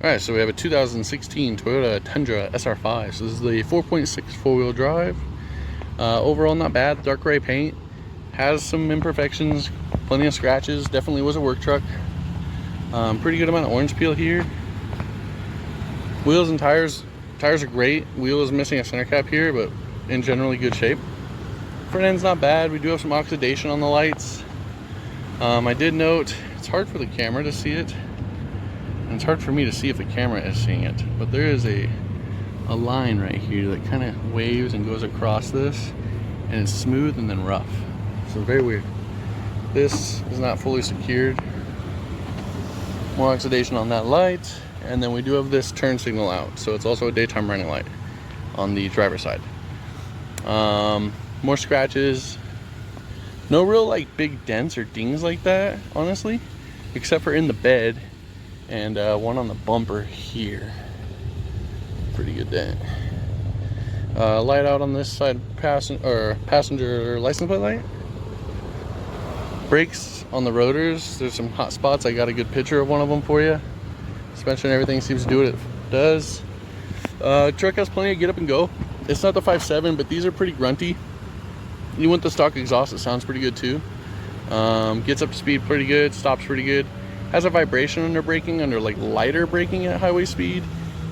Alright, so we have a 2016 Toyota Tundra SR5. So this is the 4.6 four-wheel drive. Overall not bad, dark gray paint. Has some imperfections, plenty of scratches, definitely was a work truck. Pretty good amount of orange peel here. Wheels and tires are great. Wheel is missing a center cap here, but in generally good shape. Front end's not bad. We do have some oxidation on the lights. I did note, it's hard for the camera to see it. And it's hard for me to see if the camera is seeing it, but there is a line right here that kind of waves and goes across this, and it's smooth and then rough. So very weird. This is not fully secured. More oxidation on that light, and then we do have this turn signal out, so it's also a daytime running light on the driver's side. More scratches. No real like big dents or dings like that, honestly, except for in the bed. And one on the bumper here. Pretty good dent. Light out on this side, passenger license plate light. Brakes on the rotors. There's some hot spots. I got a good picture of one of them for you. Suspension, everything seems to do what it does. Truck has plenty of get up and go. It's not the 5.7, but these are pretty grunty. You want the stock exhaust, it sounds pretty good too. Gets up to speed pretty good, stops pretty good. Has a vibration under braking, under like lighter braking at highway speed,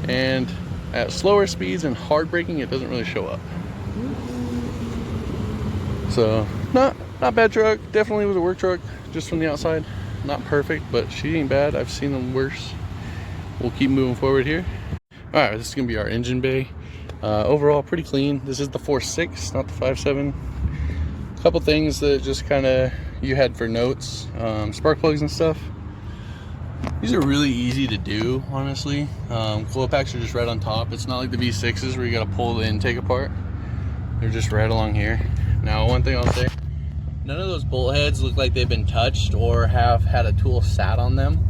and at slower speeds and hard braking it doesn't really show up. So not bad truck. Definitely was a work truck just from the outside. Not perfect, but she ain't bad. I've seen them worse. We'll keep moving forward here. All right, this is gonna be our engine bay. Overall pretty clean. This is the 4.6, not the 5.7. Couple things that just kind of you had for notes, spark plugs and stuff. These are really easy to do, honestly. Coil packs are just right on top. It's not like the V6s where you gotta pull the intake apart. They're just right along here. Now, one thing I'll say, none of those bolt heads look like they've been touched or have had a tool sat on them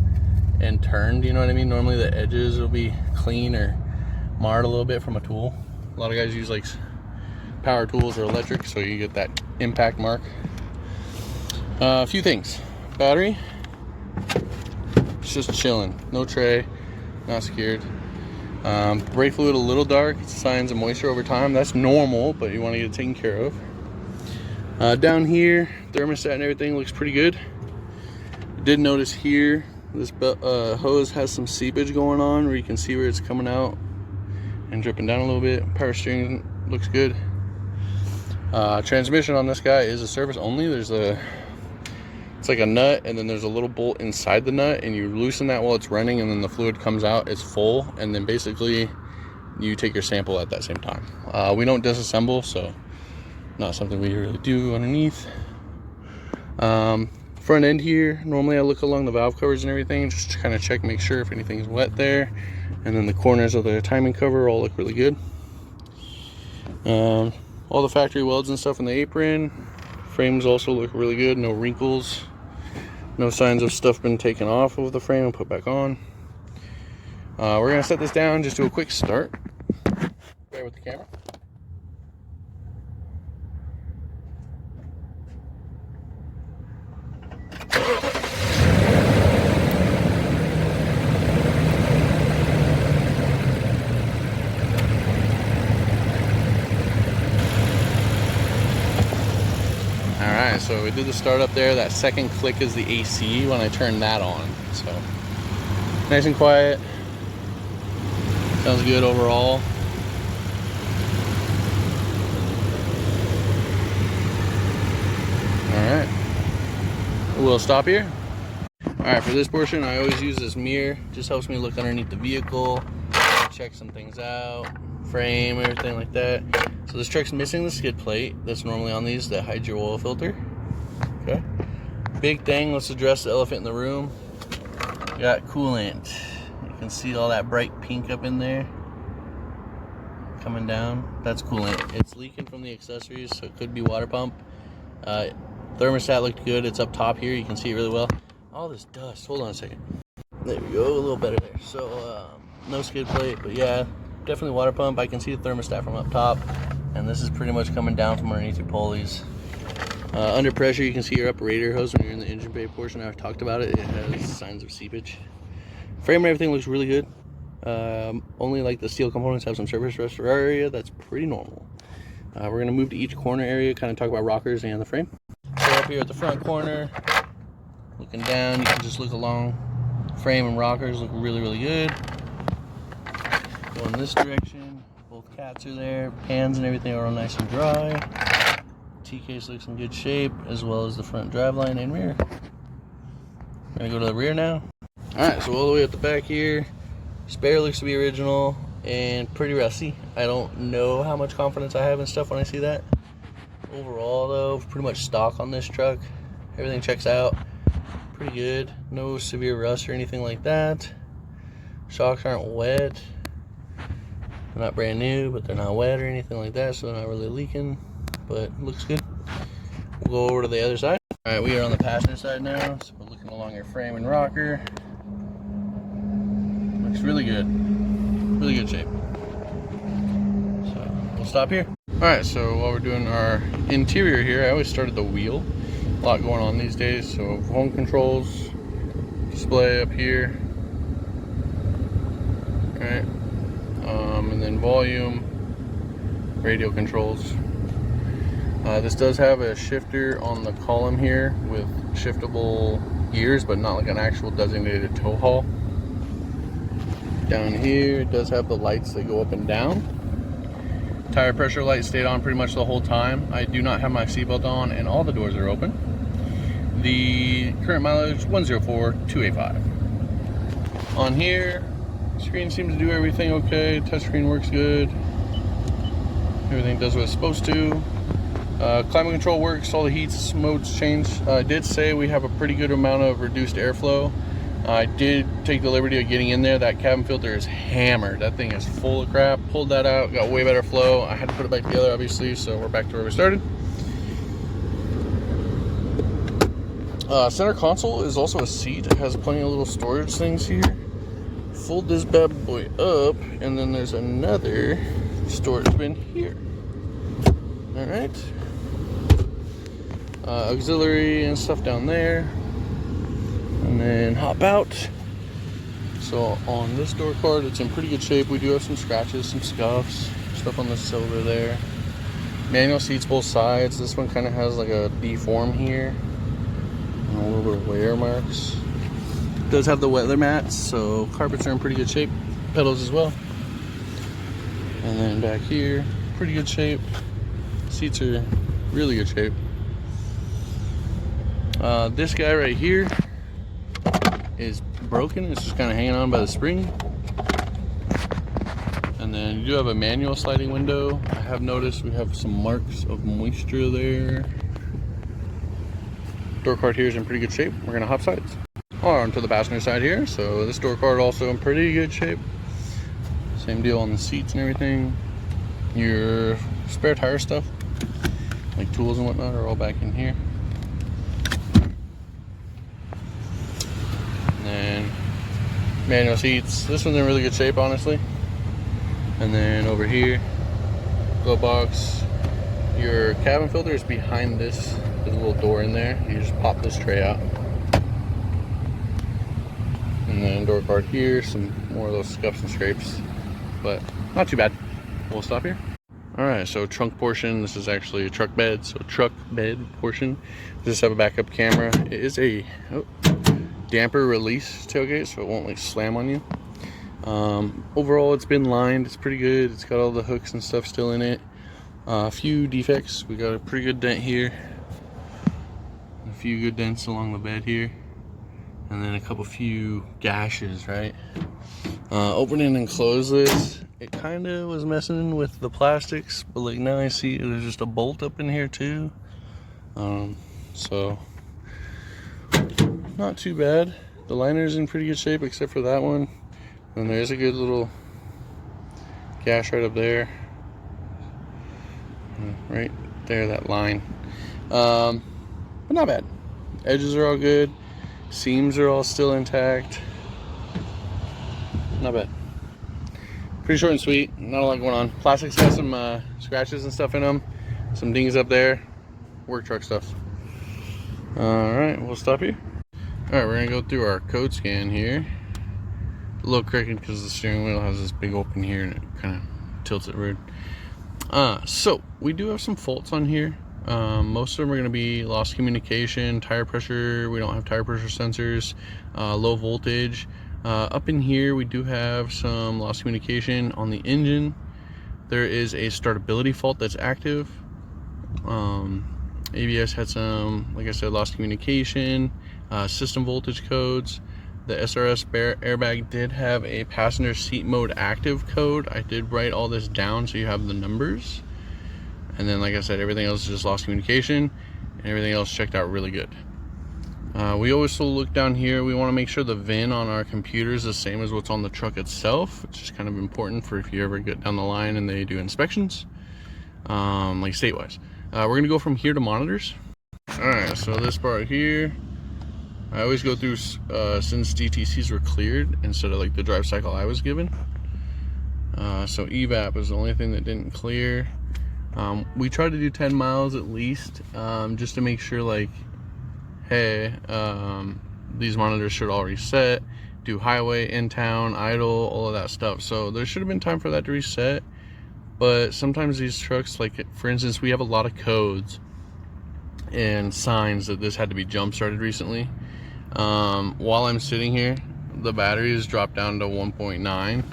and turned, you know what I mean? Normally the edges will be clean or marred a little bit from a tool. A lot of guys use like power tools or electric, so you get that impact mark. A few things. Battery. It's just chilling, no tray, not secured. Brake fluid a little dark, it's signs of moisture over time. That's normal, but you want to get it taken care of. Down here, thermostat and everything looks pretty good. I did notice here, this hose has some seepage going on where you can see where it's coming out and dripping down a little bit. Power steering looks good. Transmission on this guy is a service only. It's like a nut, and then there's a little bolt inside the nut, and you loosen that while it's running, and then the fluid comes out, it's full, and then basically you take your sample at that same time. We don't disassemble, so not something we really do underneath. Front end here, normally I look along the valve covers and everything just to kind of check, make sure if anything's wet there, and then the corners of the timing cover all look really good. All the factory welds and stuff in the apron. Frames also look really good, no wrinkles. No signs of stuff been taken off of the frame and put back on. We're gonna set this down, just do a quick start. Bear with the camera. Alright, so we did the start up there. That second click is the AC when I turn that on. So nice and quiet. Sounds good overall. Alright. We'll stop here. Alright, for this portion I always use this mirror. Just helps me look underneath the vehicle, check some things out, frame, everything like that. So this truck's missing the skid plate that's normally on these that hides your oil filter. Okay. Big thing, let's address the elephant in the room. Got coolant. You can see all that bright pink up in there coming down. That's coolant. It's leaking from the accessories, so it could be water pump. Thermostat looked good. It's up top here. You can see it really well. All this dust. Hold on a second. There we go. A little better there. So no skid plate, but yeah, definitely water pump. I can see the thermostat from up top, and this is pretty much coming down from underneath your pulleys. Under pressure, you can see your upper radiator hose when you're in the engine bay portion. I've talked about it. It has signs of seepage. Frame and everything looks really good. Only like the steel components have some surface rust area. That's pretty normal. We're gonna move to each corner area, kind of talk about rockers and the frame. So up here at the front corner, looking down, you can just look along. Frame and rockers look really, really good. Go in this direction. Both cats are there. Pans and everything are all nice and dry. T-case looks in good shape, as well as the front driveline and rear. We're gonna go to the rear now. Alright, so all the way at the back here, spare looks to be original and pretty rusty. I don't know how much confidence I have in stuff when I see that. Overall though, pretty much stock on this truck. Everything checks out pretty good. No severe rust or anything like that. Shocks aren't wet. They're not brand new, but they're not wet or anything like that, so they're not really leaking, but looks good. We'll go over to the other side. Alright, we are on the passenger side now, so we're looking along your frame and rocker. Looks really good. Really good shape. So we'll stop here. Alright, so while we're doing our interior here, I always start at the wheel. A lot going on these days, so home controls, display up here. Alright. And then volume, radio controls. This does have a shifter on the column here with shiftable gears, but not like an actual designated tow haul. Down here it does have the lights that go up and down. Tire pressure light stayed on pretty much the whole time. I do not have my seatbelt on and all the doors are open. The current mileage 104,285. On here, screen seems to do everything okay. Touchscreen works good. Everything does what it's supposed to. Climate control works. All the heats modes changed. I did say we have a pretty good amount of reduced airflow. I did take the liberty of getting in there. That cabin filter is hammered. That thing is full of crap. Pulled that out. Got way better flow. I had to put it back together, obviously. So we're back to where we started. Center console is also a seat. It has plenty of little storage things here. Fold this bad boy up, and then there's another storage bin here. All right. Auxiliary and stuff down there, and then hop out. So on this door card, it's in pretty good shape. We do have some scratches, some scuffs, stuff on the silver there. Manual seats both sides. This one kind of has like a deform here, and a little bit of wear marks. It does have the weather mats, so carpets are in pretty good shape. Pedals as well. And then back here, pretty good shape. Seats are really good shape. This guy right here is broken. It's just kind of hanging on by the spring. And then you do have a manual sliding window. I have noticed we have some marks of moisture there. Door card here is in pretty good shape. We're gonna hop sides. On to the passenger side here. So this door card also in pretty good shape. Same deal on the seats and everything. Your spare tire stuff, like tools and whatnot, are all back in here. And then manual seats. This one's in really good shape, honestly. And then over here, glove box. Your cabin filter is behind this. There's a little door in there. You just pop this tray out. And then door card here. Some more of those scuffs and scrapes, but not too bad. We'll stop here. Alright, so trunk portion. This is actually a truck bed, so truck bed portion. Just have a backup camera. It is a damper release tailgate, so it won't like slam on you. Overall, it's been lined. It's pretty good. It's got all the hooks and stuff still in it. A few defects. We got a pretty good dent here. A few good dents along the bed here. And then a few gashes, right? Opening and close this. It kind of was messing with the plastics, but like now I see there's just a bolt up in here too. So not too bad. The liner's in pretty good shape except for that one. And there's a good little gash right up there. Right there, that line. But not bad. Edges are all good. Seams are all still intact. Not bad. Pretty short and sweet. Not a lot going on. Plastic's got some scratches and stuff in them. Some dings up there. Work truck stuff. Alright, we'll stop here. Alright, we're going to go through our code scan here. a little crooked because the steering wheel has this big open here and it kind of tilts it weird. So we do have some faults on here. Most of them are going to be lost communication, tire pressure. We don't have tire pressure sensors, low voltage. Up in here we do have some lost communication on the engine. There is a startability fault that's active. ABS had some, like I said, lost communication, system voltage codes. The SRS airbag did have a passenger seat mode active code. I did write all this down so you have the numbers. And then, like I said, everything else is just lost communication, and everything else checked out really good. We always look down here. We want to make sure the VIN on our computer is the same as what's on the truck itself, which is kind of important for if you ever get down the line and they do inspections, like state-wise. We're going to go from here to monitors. Alright, so this part here, I always go through since DTCs were cleared instead of like the drive cycle I was given. So evap is the only thing that didn't clear. We tried to do 10 miles at least, just to make sure, like, hey, these monitors should all reset, do highway, in town, idle, all of that stuff. So there should have been time for that to reset. But sometimes these trucks, like for instance, we have a lot of codes and signs that this had to be jump started recently. While I'm sitting here, the batteries dropped down to 1.9.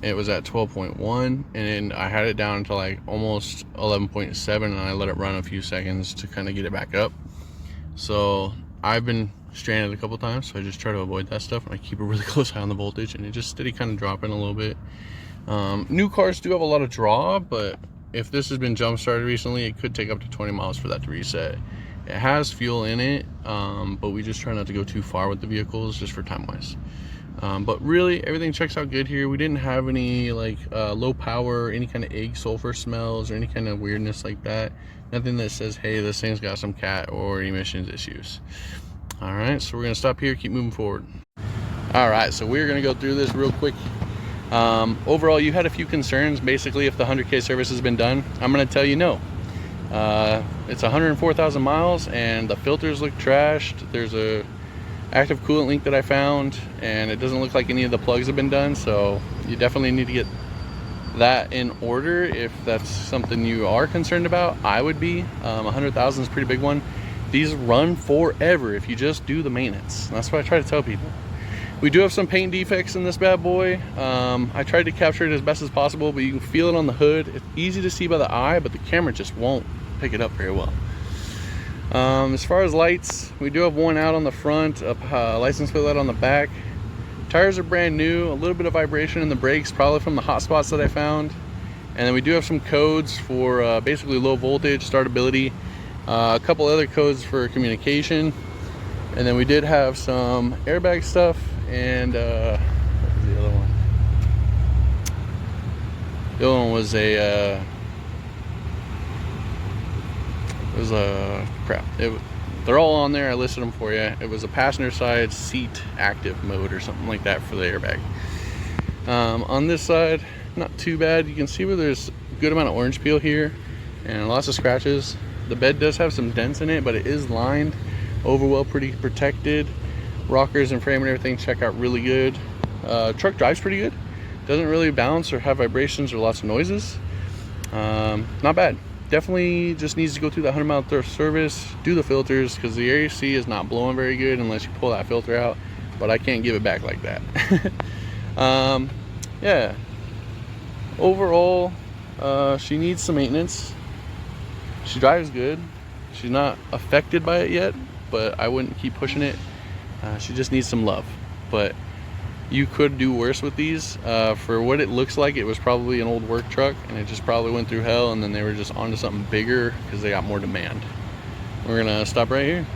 It was at 12.1, and I had it down to like almost 11.7, and I let it run a few seconds to kind of get it back up. So I've been stranded a couple times, so I just try to avoid that stuff, and I keep a really close eye on the voltage, and it just steady kind of dropping a little bit. New cars do have a lot of draw, but if this has been jump started recently, it could take up to 20 miles for that to reset. It has fuel in it, but we just try not to go too far with the vehicles just for time wise. But really everything checks out good here. We didn't have any like low power, any kind of egg sulfur smells or any kind of weirdness like that. Nothing that says, hey, this thing's got some cat or emissions issues. All right, so we're gonna stop here, keep moving forward. All right, so we're gonna go through this real quick. Overall, you had a few concerns. Basically, if the 100K service has been done, I'm gonna tell you no. It's 104,000 miles and the filters look trashed. There's a active coolant leak that I found, and it doesn't look like any of the plugs have been done, so you definitely need to get that in order if that's something you are concerned about. I would be. 100,000 is a pretty big one. These run forever if you just do the maintenance. That's what I try to tell people. We do have some paint defects in this bad boy. I tried to capture it as best as possible, but you can feel it on the hood. It's easy to see by the eye, but the camera just won't pick it up very well. As far as lights, we do have one out on the front, a license plate light on the back. Tires are brand new, a little bit of vibration in the brakes, probably from the hot spots that I found. And then we do have some codes for basically low voltage, startability, a couple other codes for communication. And then we did have some airbag stuff, and what was the other one? The other one was crap. They're all on there. I listed them for you. It was a passenger side seat active mode or something like that for the airbag. On this side, not too bad. You can see where there's a good amount of orange peel here and lots of scratches. The bed does have some dents in it, but it is lined, overwell pretty protected. Rockers and frame and everything check out really good. Truck drives pretty good. Doesn't really bounce or have vibrations or lots of noises. Not bad. Definitely just needs to go through the 100-mile service, do the filters, because the AC is not blowing very good unless you pull that filter out, but I can't give it back like that. Yeah, overall she needs some maintenance. She drives good. She's not affected by it yet, but I wouldn't keep pushing it. She just needs some love, but you could do worse with these. For what it looks like, it was probably an old work truck, and it just probably went through hell, and then they were just onto something bigger because they got more demand. We're gonna stop right here.